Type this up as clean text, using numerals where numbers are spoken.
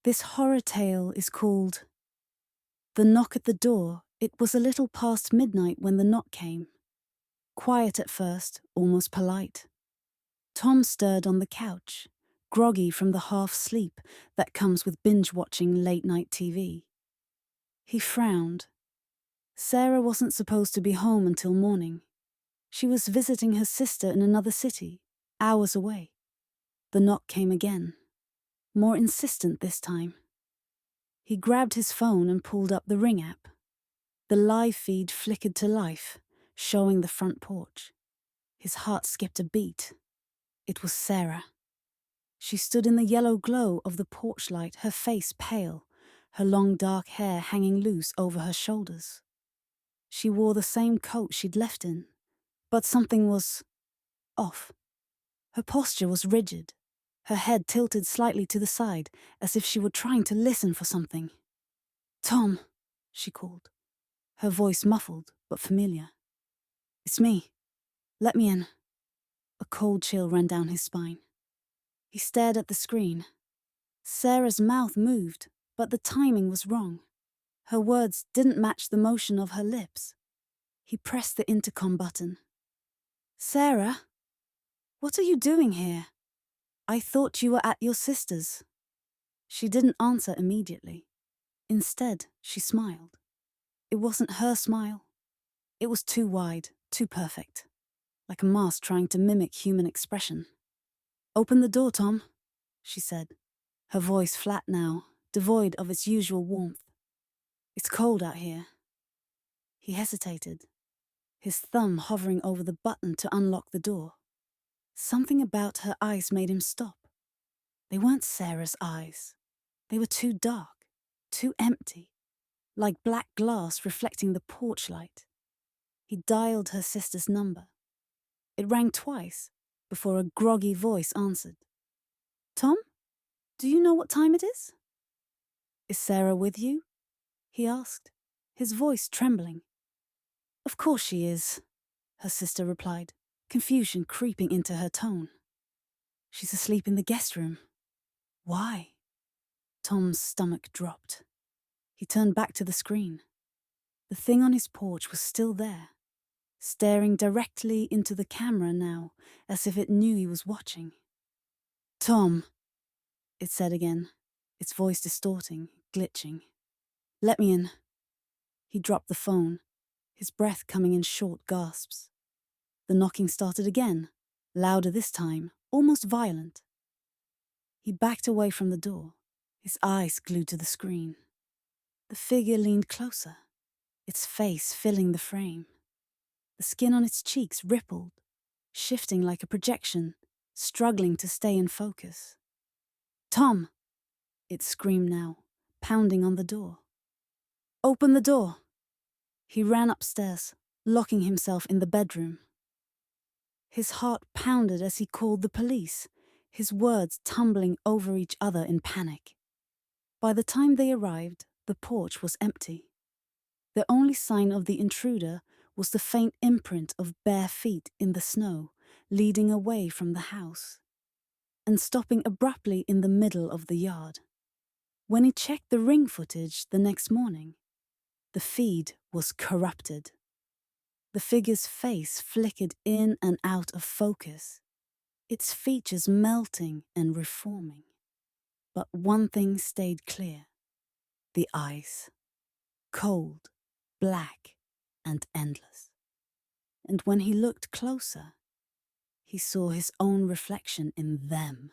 This horror tale is called The Knock at the Door. It was a little past midnight when the knock came. Quiet at first, almost polite. Tom stirred on the couch, groggy from the half-sleep that comes with binge-watching late-night TV. He frowned. Sarah wasn't supposed to be home until morning. She was visiting her sister in another city, hours away. The knock came again, more insistent this time. He grabbed his phone and pulled up the Ring app. The live feed flickered to life, showing the front porch. His heart skipped a beat. It was Sarah. She stood in the yellow glow of the porch light, her face pale, her long dark hair hanging loose over her shoulders. She wore the same coat she'd left in, but something was off. Her posture was rigid, her head tilted slightly to the side, as if she were trying to listen for something. "Tom," she called, her voice muffled but familiar. "It's me. Let me in." A cold chill ran down his spine. He stared at the screen. Sarah's mouth moved, but the timing was wrong. Her words didn't match the motion of her lips. He pressed the intercom button. "Sarah? What are you doing here? I thought you were at your sister's." She didn't answer immediately. Instead, she smiled. It wasn't her smile. It was too wide, too perfect, like a mask trying to mimic human expression. "Open the door, Tom," she said, her voice flat now, devoid of its usual warmth. "It's cold out here." He hesitated, his thumb hovering over the button to unlock the door. Something about her eyes made him stop. They weren't Sarah's eyes. They were too dark, too empty, like black glass reflecting the porch light. He dialed her sister's number. It rang twice before a groggy voice answered. "Tom, do you know what time it is?" "Is Sarah with you?" he asked, his voice trembling. "Of course she is," her sister replied, confusion creeping into her tone. "She's asleep in the guest room." "Why?" Tom's stomach dropped. He turned back to the screen. The thing on his porch was still there, staring directly into the camera now, as if it knew he was watching. "Tom," it said again, its voice distorting, glitching. "Let me in." He dropped the phone, his breath coming in short gasps. The knocking started again, louder this time, almost violent. He backed away from the door, his eyes glued to the screen. The figure leaned closer, its face filling the frame. The skin on its cheeks rippled, shifting like a projection, struggling to stay in focus. "Tom!" it screamed now, pounding on the door. "Open the door!" He ran upstairs, locking himself in the bedroom. His heart pounded as he called the police, his words tumbling over each other in panic. By the time they arrived, the porch was empty. The only sign of the intruder was the faint imprint of bare feet in the snow, leading away from the house, and stopping abruptly in the middle of the yard. When he checked the Ring footage the next morning, the feed was corrupted. The figure's face flickered in and out of focus, its features melting and reforming. But one thing stayed clear: the eyes. Cold, black, and endless. And when he looked closer, he saw his own reflection in them.